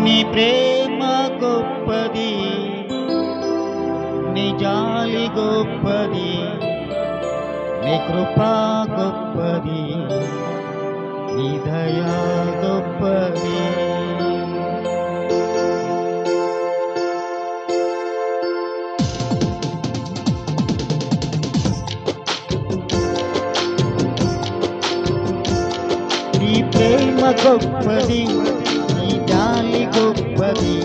నీ ప్రేమ గొప్పది, నీ జాలి గొప్పది, నీ కృపా గొప్పది, నీ దయా గొప్పది. నీ ప్రేమ గొప్పది, నీ జాలి గొప్పది,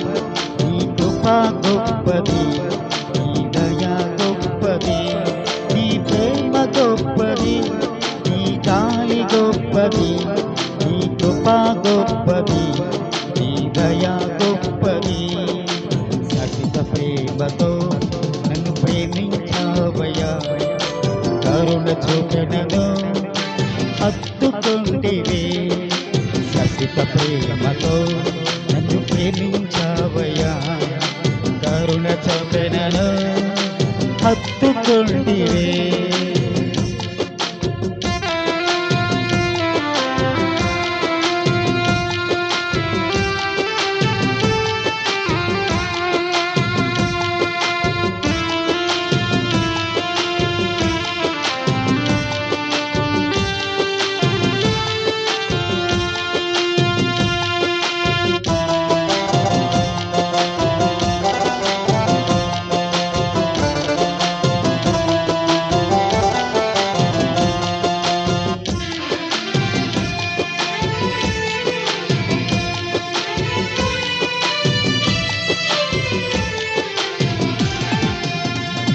నీ కృపా గొప్పది, నీ దయా గొప్పది. నీ ప్రేమ గొప్పది, నీ జాలి గొప్పది, నీ కృపా గొప్పది, నీ దయా గొప్పది. సతిత ప్రేమతో నన్ను ప్రేమించావయ్యా, కరుణ చూపెనను హత్తుకుంటివే. సతిత ప్రేమతో నన్ను ప్రేమించావయ్యా, కరుణ చూపెనను హత్తుకుంటివే.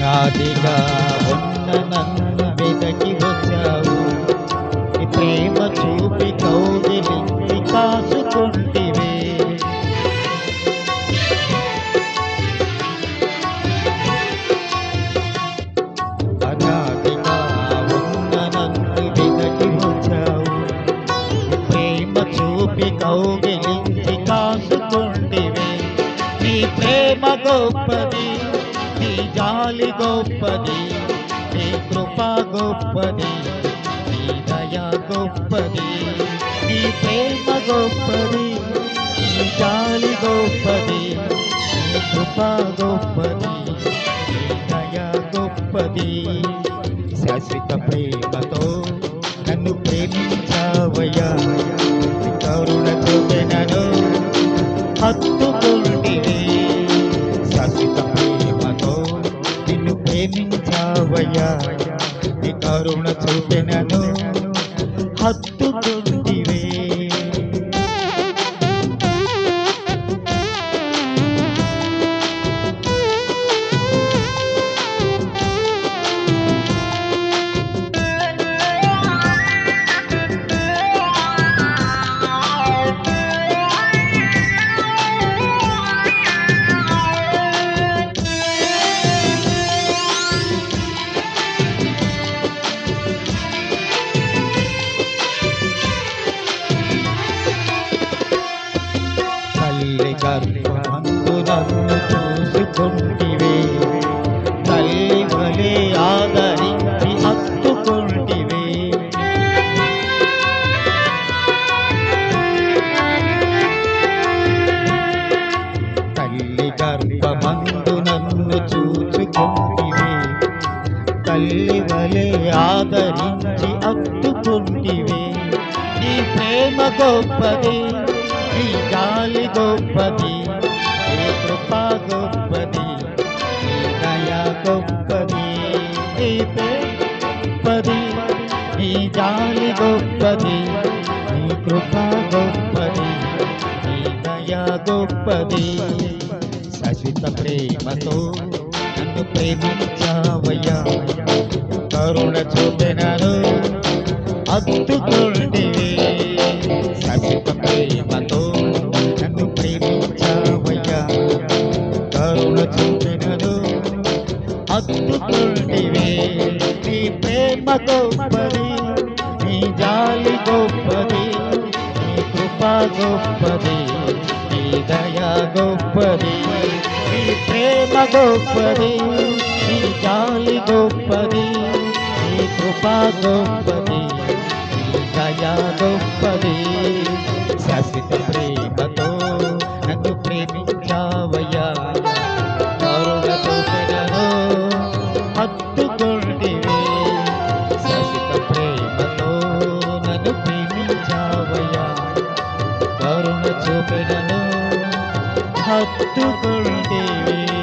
నాదిగా ఉన్న నన్ను వెదకి వచ్చావు, నీ ప్రేమ చూపి కౌగిలించి కాసుకుంటివే. అనాదిగా ఉన్న నన్ను వెదకి వచ్చావు, నీ ప్రేమ చూపి కౌగిలించి కాసుకుంటివే. నీ ప్రేమ గొప్పది, నీ జాలి గొప్పది, నీ కృపా గొప్పది, నీ దయా గొప్పది. నీ ప్రేమ గొప్పది, నీ జాలి గొప్పది, నీ కృపా గొప్పది, నీ దయా గొప్పది. శాశ్వత ప్రేమతో నన్ను ప్రేమించావయ్యా, కరుణ చూపెనను హత్తుకుంటివే. శాశ్వత ప్రేమతో నిన్ను ప్రేమించావయ్యా, నీ కరుణ చూపెనను హత్తుకుంటివే. తల్లి గర్భమందు నన్ను చూసుకుంటివే, తల్లి వలె ఆదరించి హత్తుకుంటివే. తల్లి గర్భమందు నన్ను చూసుకుంటివే, తల్లి వలె ఆదరించి హత్తుకుంటివే. నీ ప్రేమ గొప్పది, నీ జాలి గొప్పది, నీ కృపా గొప్పది, నీ దయా గొప్పది. నీ గొప్పది, నీ జాలి గొప్పది, నీ కృపా గొప్పది, నీ దయా గొప్పది. శాశ్వత ప్రేమతో నన్ను ప్రేమించావయ్యా, కరుణ చూపెనను హత్తుకుంటివే. శాశ్వత ప్రేమతో నన్ను ప్రేమించావయ్యా, కరుణ చూపెనను హత్తుకుంటివే. నీ ప్రేమ గొప్పది, నీ జాలి గొప్పది, నీ కృపా గొప్పది, నీ దయా గొప్పది. నీ ప్రేమ గొప్పది, నీ జాలి గొప్పది, నీ కృపా గొప్పది, నీ దయా గొప్పది. శాశ్వత ప్రేమతో నన్ను కరుణించావయ్యా, కరుణ చూపినను హత్తుకుంటేవి.